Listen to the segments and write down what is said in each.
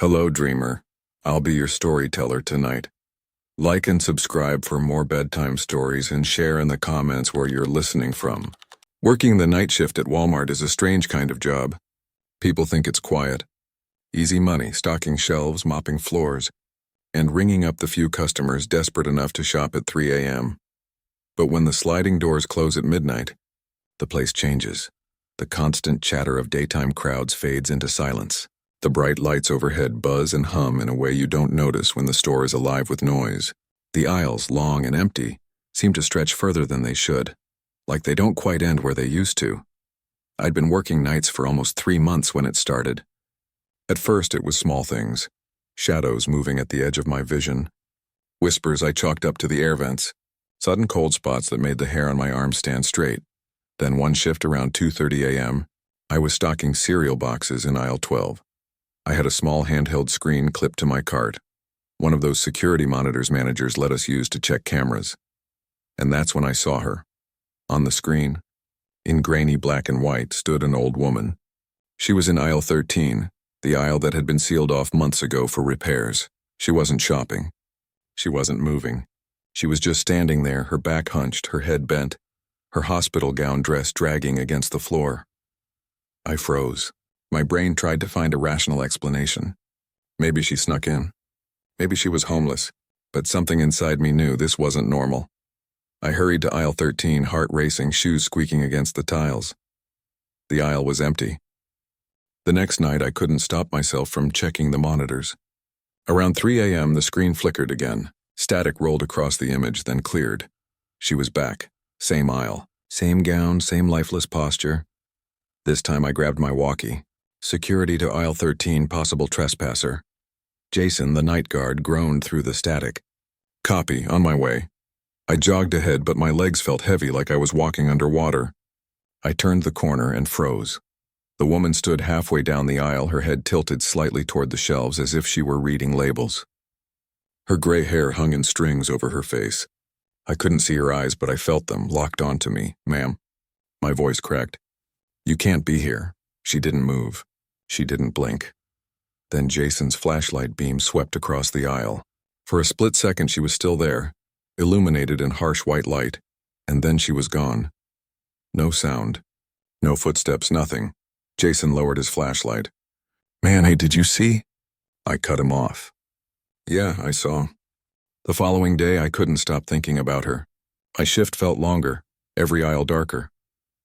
Hello, dreamer. I'll be your storyteller tonight. Like and subscribe for more bedtime stories and share in the comments where you're listening from. Working the night shift at Walmart is a strange kind of job. People think it's quiet. Easy money, stocking shelves, mopping floors, and ringing up the few customers desperate enough to shop at 3 a.m. But when the sliding doors close at midnight, the place changes. The constant chatter of daytime crowds fades into silence. The bright lights overhead buzz and hum in a way you don't notice when the store is alive with noise. The aisles, long and empty, seem to stretch further than they should, like they don't quite end where they used to. I'd been working nights for almost 3 months when it started. At first it was small things, shadows moving at the edge of my vision, whispers I chalked up to the air vents, sudden cold spots that made the hair on my arms stand straight. Then one shift around 2:30 a.m., I was stocking cereal boxes in aisle 12. I had a small handheld screen clipped to my cart, one of those security monitors managers let us use to check cameras. And that's when I saw her. On the screen, in grainy black and white, stood an old woman. She was in aisle 13, the aisle that had been sealed off months ago for repairs. She wasn't shopping. She wasn't moving. She was just standing there, her back hunched, her head bent, her hospital gown dress dragging against the floor. I froze. My brain tried to find a rational explanation. Maybe she snuck in. Maybe she was homeless, but something inside me knew this wasn't normal. I hurried to aisle 13, heart racing, shoes squeaking against the tiles. The aisle was empty. The next night, I couldn't stop myself from checking the monitors. Around 3 a.m., the screen flickered again. Static rolled across the image, then cleared. She was back. Same aisle. Same gown, same lifeless posture. This time I grabbed my walkie. Security to aisle 13, possible trespasser. Jason, the night guard, groaned through the static. Copy, on my way. I jogged ahead, but my legs felt heavy like I was walking underwater. I turned the corner and froze. The woman stood halfway down the aisle, her head tilted slightly toward the shelves as if she were reading labels. Her gray hair hung in strings over her face. I couldn't see her eyes, but I felt them, locked onto me. Ma'am. My voice cracked. You can't be here. She didn't move. She didn't blink. Then Jason's flashlight beam swept across the aisle. For a split second she was still there, illuminated in harsh white light, and then she was gone. No sound. No footsteps, nothing. Jason lowered his flashlight. Man, hey, did you see? I cut him off. Yeah, I saw. The following day I couldn't stop thinking about her. My shift felt longer, every aisle darker.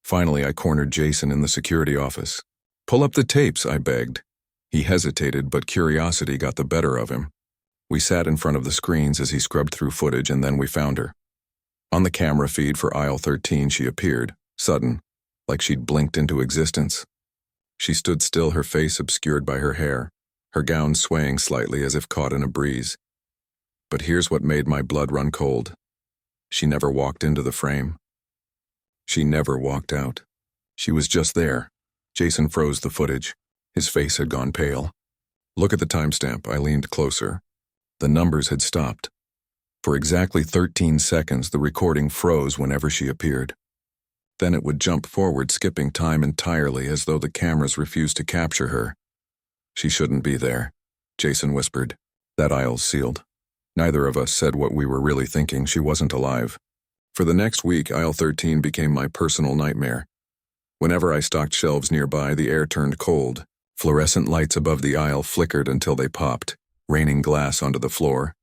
Finally I cornered Jason in the security office. Pull up the tapes, I begged. He hesitated, but curiosity got the better of him. We sat in front of the screens as he scrubbed through footage, and then we found her. On the camera feed for aisle 13 she appeared, sudden, like she'd blinked into existence. She stood still, her face obscured by her hair, her gown swaying slightly as if caught in a breeze. But here's what made my blood run cold. She never walked into the frame. She never walked out. She was just there. Jason froze the footage. His face had gone pale. Look at the timestamp. I leaned closer. The numbers had stopped. For exactly 13 seconds, the recording froze whenever she appeared. Then it would jump forward, skipping time entirely as though the cameras refused to capture her. She shouldn't be there, Jason whispered. That aisle's sealed. Neither of us said what we were really thinking. She wasn't alive. For the next week, aisle 13 became my personal nightmare. Whenever I stocked shelves nearby, the air turned cold. Fluorescent lights above the aisle flickered until they popped, raining glass onto the floor.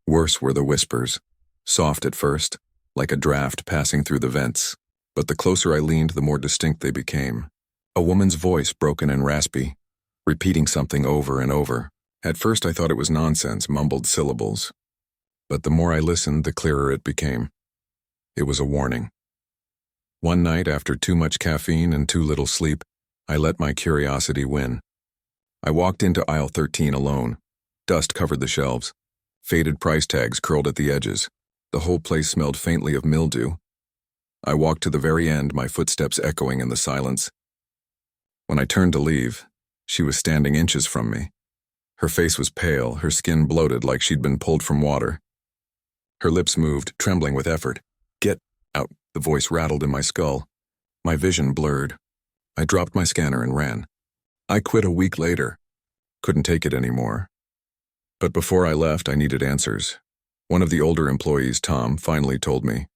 Worse were the whispers, soft at first, like a draft passing through the vents. But the closer I leaned, the more distinct they became. A woman's voice, broken and raspy, repeating something over and over. At first I thought it was nonsense, mumbled syllables. But the more I listened, the clearer it became. It was a warning. One night, after too much caffeine and too little sleep, I let my curiosity win. I walked into aisle 13 alone. Dust covered the shelves. Faded price tags curled at the edges. The whole place smelled faintly of mildew. I walked to the very end, my footsteps echoing in the silence. When I turned to leave, she was standing inches from me. Her face was pale, her skin bloated like she'd been pulled from water. Her lips moved, trembling with effort. Get out, the voice rattled in my skull. My vision blurred. I dropped my scanner and ran. I quit a week later. Couldn't take it anymore. But before I left, I needed answers. One of the older employees, Tom, finally told me.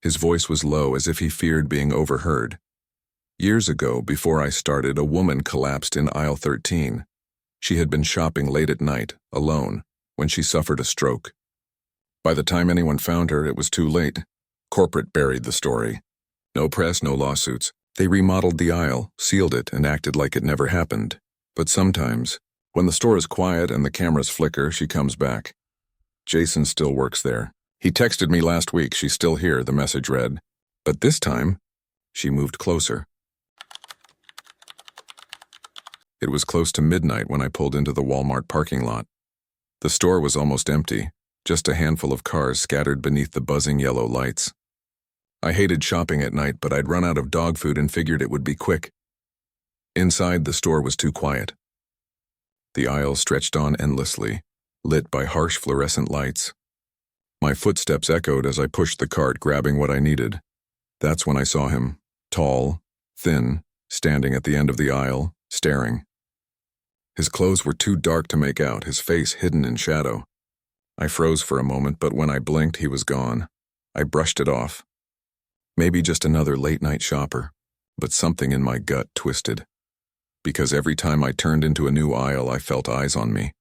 His voice was low, as if he feared being overheard. Years ago, before I started, a woman collapsed in aisle 13. She had been shopping late at night, alone, when she suffered a stroke. By the time anyone found her, it was too late. Corporate buried the story. No press, no lawsuits. They remodeled the aisle, sealed it, and acted like it never happened. But sometimes, when the store is quiet and the cameras flicker, she comes back. Jason still works there. He texted me last week. She's still here, the message read. But this time, she moved closer. It was close to midnight when I pulled into the Walmart parking lot. The store was almost empty, just a handful of cars scattered beneath the buzzing yellow lights. I hated shopping at night, but I'd run out of dog food and figured it would be quick. Inside, the store was too quiet. The aisle stretched on endlessly, lit by harsh fluorescent lights. My footsteps echoed as I pushed the cart, grabbing what I needed. That's when I saw him, tall, thin, standing at the end of the aisle, staring. His clothes were too dark to make out, his face hidden in shadow. I froze for a moment, but when I blinked, he was gone. I brushed it off. Maybe just another late-night shopper, but something in my gut twisted. Because every time I turned into a new aisle, I felt eyes on me.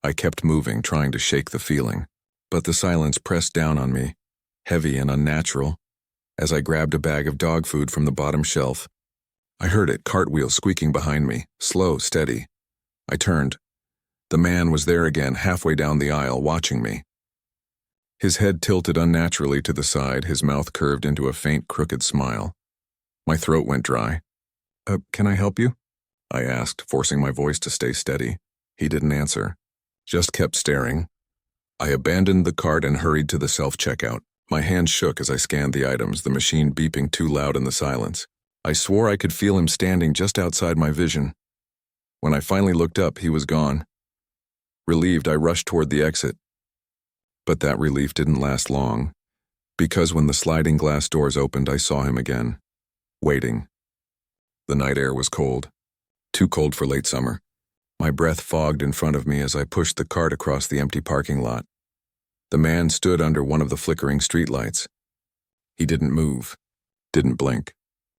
I kept moving, trying to shake the feeling, but the silence pressed down on me, heavy and unnatural. As I grabbed a bag of dog food from the bottom shelf, I heard it cartwheel squeaking behind me, slow, steady. I turned. The man was there again, halfway down the aisle, watching me. His head tilted unnaturally to the side, his mouth curved into a faint, crooked smile. My throat went dry. Can I help you?" I asked, forcing my voice to stay steady. He didn't answer, just kept staring. I abandoned the cart and hurried to the self-checkout. My hands shook as I scanned the items, the machine beeping too loud in the silence. I swore I could feel him standing just outside my vision. When I finally looked up, he was gone. Relieved, I rushed toward the exit. But that relief didn't last long, because when the sliding glass doors opened, I saw him again, waiting. The night air was cold, too cold for late summer. My breath fogged in front of me as I pushed the cart across the empty parking lot. The man stood under one of the flickering streetlights. He didn't move, didn't blink,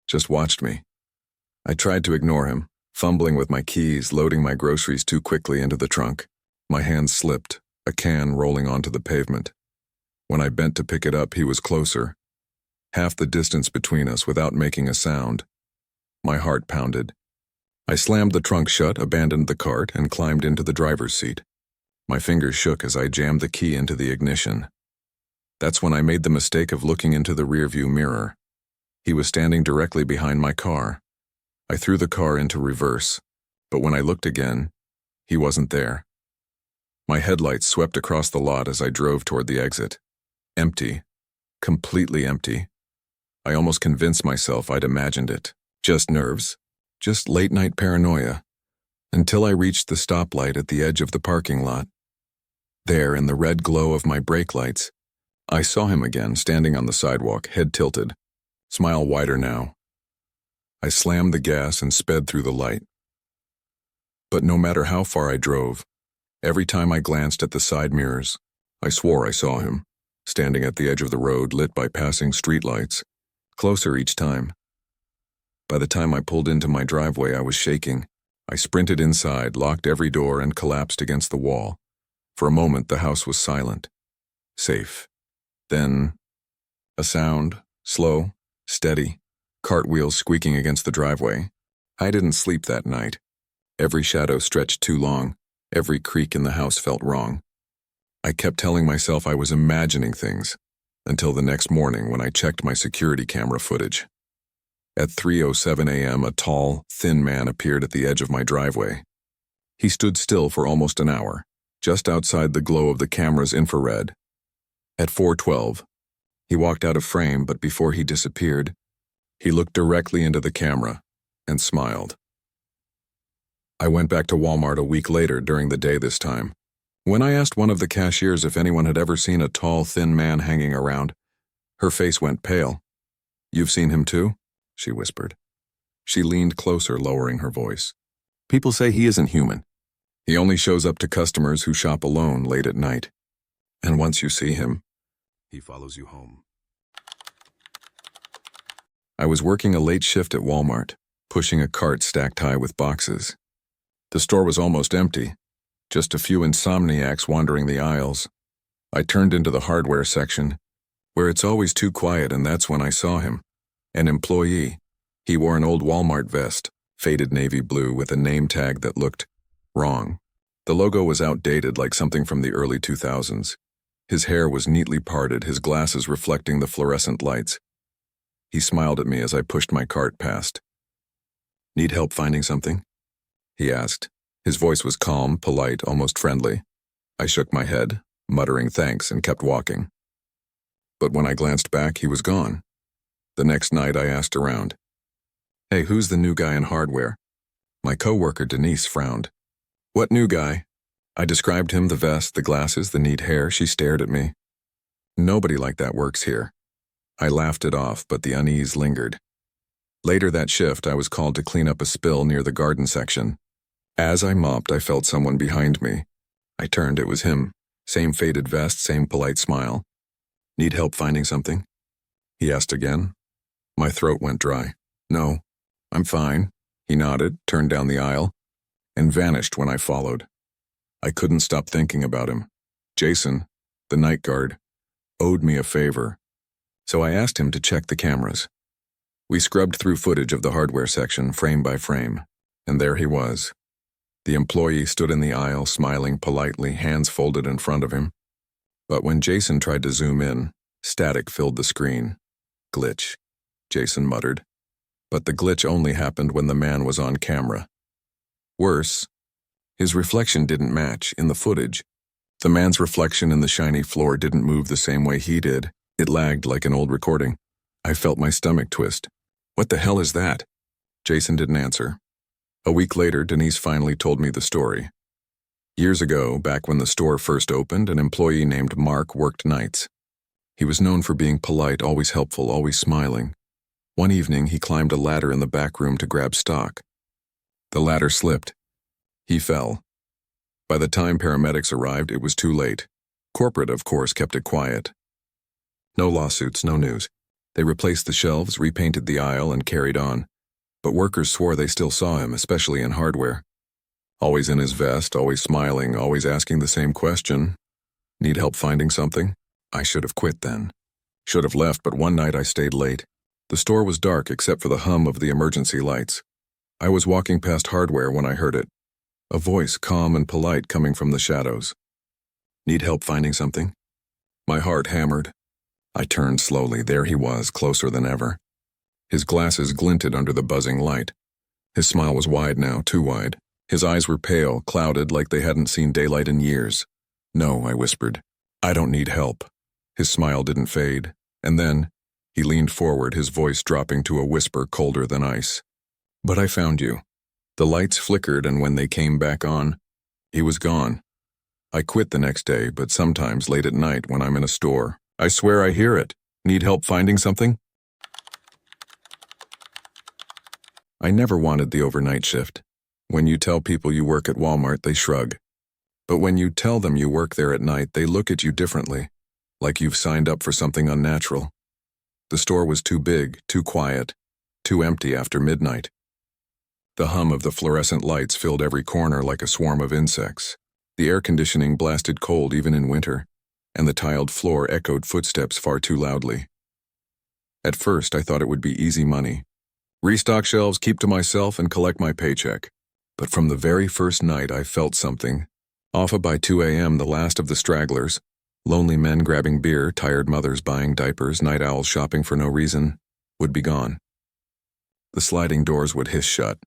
just watched me. I tried to ignore him, fumbling with my keys, loading my groceries too quickly into the trunk. My hand slipped, a can rolling onto the pavement. When I bent to pick it up, he was closer, half the distance between us, without making a sound. My heart pounded. I slammed the trunk shut, abandoned the cart, and climbed into the driver's seat. My fingers shook as I jammed the key into the ignition. That's when I made the mistake of looking into the rearview mirror. He was standing directly behind my car. I threw the car into reverse, but when I looked again, he wasn't there. My headlights swept across the lot as I drove toward the exit. Empty. Completely empty. I almost convinced myself I'd imagined it. Just nerves. Just late-night paranoia. Until I reached the stoplight at the edge of the parking lot. There, in the red glow of my brake lights, I saw him again, standing on the sidewalk, head tilted, smile wider now. I slammed the gas and sped through the light. But no matter how far I drove, every time I glanced at the side mirrors, I swore I saw him, standing at the edge of the road, lit by passing streetlights, closer each time. By the time I pulled into my driveway, I was shaking. I sprinted inside, locked every door, and collapsed against the wall. For a moment, the house was silent. Safe. Then, a sound, slow, steady, cartwheels squeaking against the driveway. I didn't sleep that night. Every shadow stretched too long. Every creak in the house felt wrong. I kept telling myself I was imagining things, until the next morning when I checked my security camera footage. At 3:07 a.m., a tall, thin man appeared at the edge of my driveway. He stood still for almost an hour, just outside the glow of the camera's infrared. At 4:12, he walked out of frame, but before he disappeared, he looked directly into the camera and smiled. I went back to Walmart a week later during the day this time. When I asked one of the cashiers if anyone had ever seen a tall, thin man hanging around, her face went pale. "You've seen him too?" she whispered. She leaned closer, lowering her voice. "People say he isn't human. He only shows up to customers who shop alone late at night. And once you see him, he follows you home. I was working a late shift at Walmart, pushing a cart stacked high with boxes. The store was almost empty, just a few insomniacs wandering the aisles. I turned into the hardware section, where it's always too quiet, and that's when I saw him. An employee. He wore an old Walmart vest, faded navy blue with a name tag that looked wrong. The logo was outdated, like something from the early 2000s. His hair was neatly parted, his glasses reflecting the fluorescent lights. He smiled at me as I pushed my cart past. "Need help finding something?" he asked. His voice was calm, polite, almost friendly. I shook my head, muttering thanks, and kept walking. But when I glanced back, he was gone. The next night, I asked around. "Hey, who's the new guy in hardware?" My coworker Denise frowned. "What new guy?" I described him, the vest, the glasses, the neat hair. She stared at me. "Nobody like that works here." I laughed it off, but the unease lingered. Later that shift, I was called to clean up a spill near the garden section. As I mopped, I felt someone behind me. I turned. It was him. Same faded vest, same polite smile. "Need help finding something?" he asked again. My throat went dry. "No, I'm fine." He nodded, turned down the aisle, and vanished when I followed. I couldn't stop thinking about him. Jason, the night guard, owed me a favor, so I asked him to check the cameras. We scrubbed through footage of the hardware section, frame by frame, and there he was. The employee stood in the aisle, smiling politely, hands folded in front of him. But when Jason tried to zoom in, static filled the screen. "Glitch," Jason muttered. But the glitch only happened when the man was on camera. Worse, his reflection didn't match in the footage. The man's reflection in the shiny floor didn't move the same way he did. It lagged like an old recording. I felt my stomach twist. "What the hell is that?" Jason didn't answer. A week later, Denise finally told me the story. Years ago, back when the store first opened, an employee named Mark worked nights. He was known for being polite, always helpful, always smiling. One evening, he climbed a ladder in the back room to grab stock. The ladder slipped. He fell. By the time paramedics arrived, it was too late. Corporate, of course, kept it quiet. No lawsuits, no news. They replaced the shelves, repainted the aisle, and carried on. But workers swore they still saw him, especially in hardware. Always in his vest, always smiling, always asking the same question. "Need help finding something?" I should have quit then. Should have left, but one night I stayed late. The store was dark except for the hum of the emergency lights. I was walking past hardware when I heard it. A voice, calm and polite, coming from the shadows. "Need help finding something?" My heart hammered. I turned slowly. There he was, closer than ever. His glasses glinted under the buzzing light. His smile was wide now, too wide. His eyes were pale, clouded, like they hadn't seen daylight in years. "No," I whispered. "I don't need help." His smile didn't fade. And then, he leaned forward, his voice dropping to a whisper colder than ice. "But I found you." The lights flickered, and when they came back on, he was gone. I quit the next day, but sometimes late at night when I'm in a store, I swear I hear it. "Need help finding something?" I never wanted the overnight shift. When you tell people you work at Walmart, they shrug. But when you tell them you work there at night, they look at you differently, like you've signed up for something unnatural. The store was too big, too quiet, too empty after midnight. The hum of the fluorescent lights filled every corner like a swarm of insects. The air conditioning blasted cold even in winter, and the tiled floor echoed footsteps far too loudly. At first, I thought it would be easy money. Restock shelves, keep to myself, and collect my paycheck. But from the very first night, I felt something. Off by 2 a.m., the last of the stragglers, lonely men grabbing beer, tired mothers buying diapers, night owls shopping for no reason, would be gone. The sliding doors would hiss shut.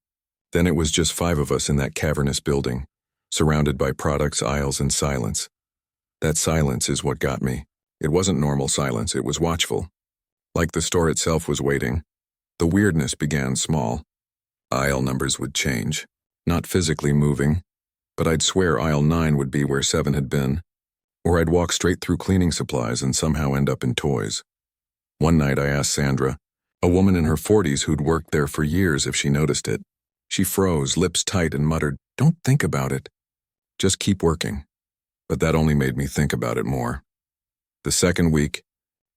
Then it was just 5 of us in that cavernous building, surrounded by products, aisles, and silence. That silence is what got me. It wasn't normal silence, it was watchful. Like the store itself was waiting. The weirdness began small. Aisle numbers would change, not physically moving, but I'd swear aisle 9 would be where 7 had been, or I'd walk straight through cleaning supplies and somehow end up in toys. One night I asked Sandra, a woman in her 40s who'd worked there for years, if she noticed it. She froze, lips tight, and muttered, "Don't think about it." Just keep working. But that only made me think about it more. The second week,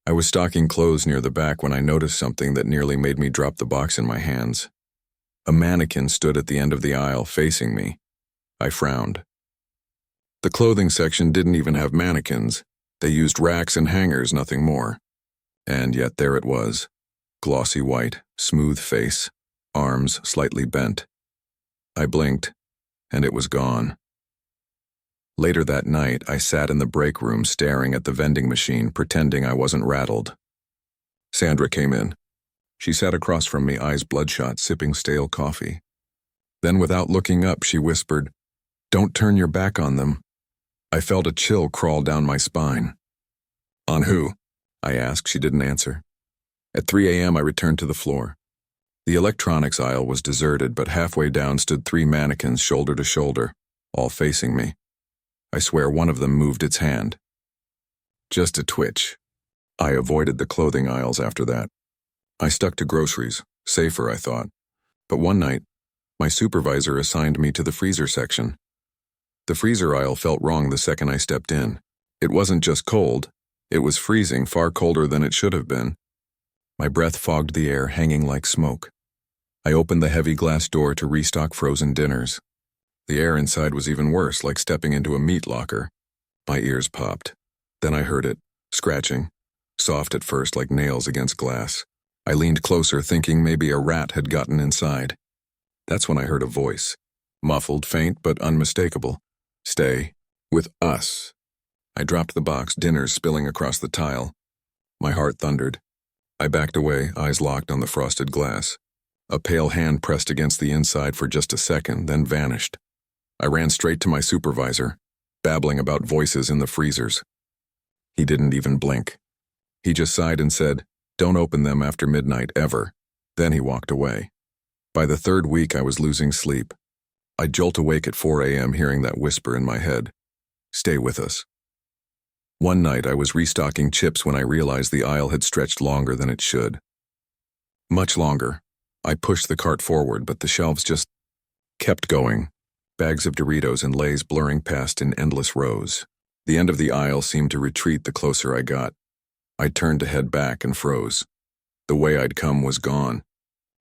I was stocking clothes near the back when I noticed something that nearly made me drop the box in my hands. A mannequin stood at the end of the aisle, facing me. I frowned. The clothing section didn't even have mannequins. They used racks and hangers, nothing more. And yet there it was. Glossy white, smooth face, arms slightly bent. I blinked, and it was gone. Later that night, I sat in the break room staring at the vending machine, pretending I wasn't rattled. Sandra came in. She sat across from me, eyes bloodshot, sipping stale coffee. Then, without looking up, she whispered, "Don't turn your back on them." I felt a chill crawl down my spine. "On who?" I asked. She didn't answer. At 3 a.m., I returned to the floor. The electronics aisle was deserted, but halfway down stood 3 mannequins shoulder to shoulder, all facing me. I swear one of them moved its hand. Just a twitch. I avoided the clothing aisles after that. I stuck to groceries, safer, I thought. But one night, my supervisor assigned me to the freezer section. The freezer aisle felt wrong the second I stepped in. It wasn't just cold, it was freezing, far colder than it should have been. My breath fogged the air, hanging like smoke. I opened the heavy glass door to restock frozen dinners. The air inside was even worse, like stepping into a meat locker. My ears popped. Then I heard it, scratching, soft at first like nails against glass. I leaned closer, thinking maybe a rat had gotten inside. That's when I heard a voice, muffled, faint, but unmistakable. "Stay with us." I dropped the box, dinners spilling across the tile. My heart thundered. I backed away, eyes locked on the frosted glass. A pale hand pressed against the inside for just a second, then vanished. I ran straight to my supervisor, babbling about voices in the freezers. He didn't even blink. He just sighed and said, "Don't open them after midnight, ever." Then he walked away. By the third week, I was losing sleep. I'd jolt awake at 4 a.m. hearing that whisper in my head, "Stay with us." One night, I was restocking chips when I realized the aisle had stretched longer than it should. Much longer. I pushed the cart forward, but the shelves just kept going. Bags of Doritos and Lay's blurring past in endless rows. The end of the aisle seemed to retreat the closer I got. I turned to head back and froze. The way I'd come was gone.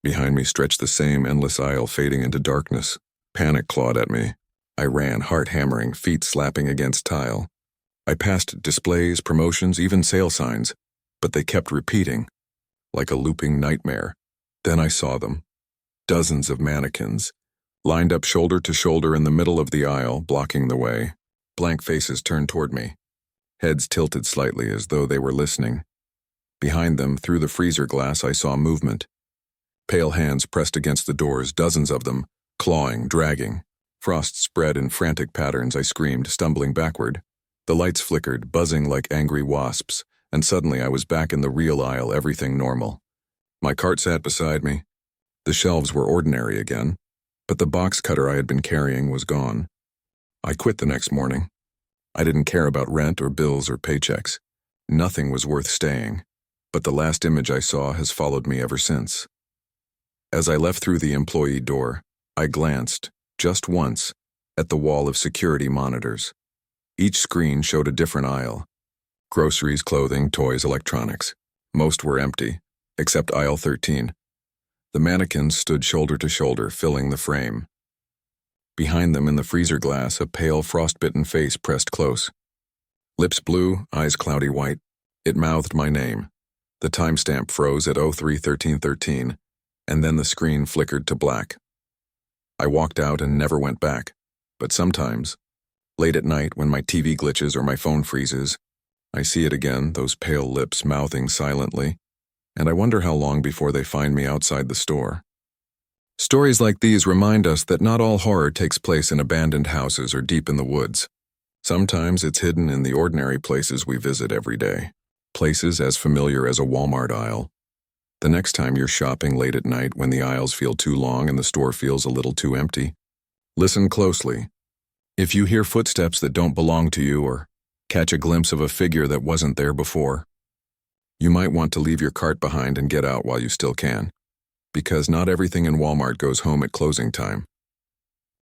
Behind me stretched the same endless aisle, fading into darkness. Panic clawed at me. I ran, heart hammering, feet slapping against tile. I passed displays, promotions, even sale signs, but they kept repeating, like a looping nightmare. Then I saw them. Dozens of mannequins, lined up shoulder to shoulder in the middle of the aisle, blocking the way. Blank faces turned toward me, heads tilted slightly as though they were listening. Behind them, through the freezer glass, I saw movement. Pale hands pressed against the doors, dozens of them, clawing, dragging. Frost spread in frantic patterns. I screamed, stumbling backward. The lights flickered, buzzing like angry wasps, and suddenly I was back in the real aisle, everything normal. My cart sat beside me. The shelves were ordinary again, but the box cutter I had been carrying was gone. I quit the next morning. I didn't care about rent or bills or paychecks. Nothing was worth staying, but the last image I saw has followed me ever since. As I left through the employee door, I glanced, just once, at the wall of security monitors. Each screen showed a different aisle. Groceries, clothing, toys, electronics. Most were empty, except aisle 13. The mannequins stood shoulder to shoulder, filling the frame. Behind them in the freezer glass, a pale, frostbitten face pressed close. Lips blue, eyes cloudy white. It mouthed my name. The timestamp froze at 03:13:13, and then the screen flickered to black. I walked out and never went back, but sometimes, late at night when my TV glitches or my phone freezes, I see it again, those pale lips mouthing silently, and I wonder how long before they find me outside the store. Stories like these remind us that not all horror takes place in abandoned houses or deep in the woods. Sometimes it's hidden in the ordinary places we visit every day, places as familiar as a Walmart aisle. The next time you're shopping late at night when the aisles feel too long and the store feels a little too empty, listen closely. If you hear footsteps that don't belong to you or catch a glimpse of a figure that wasn't there before, you might want to leave your cart behind and get out while you still can, because not everything in Walmart goes home at closing time.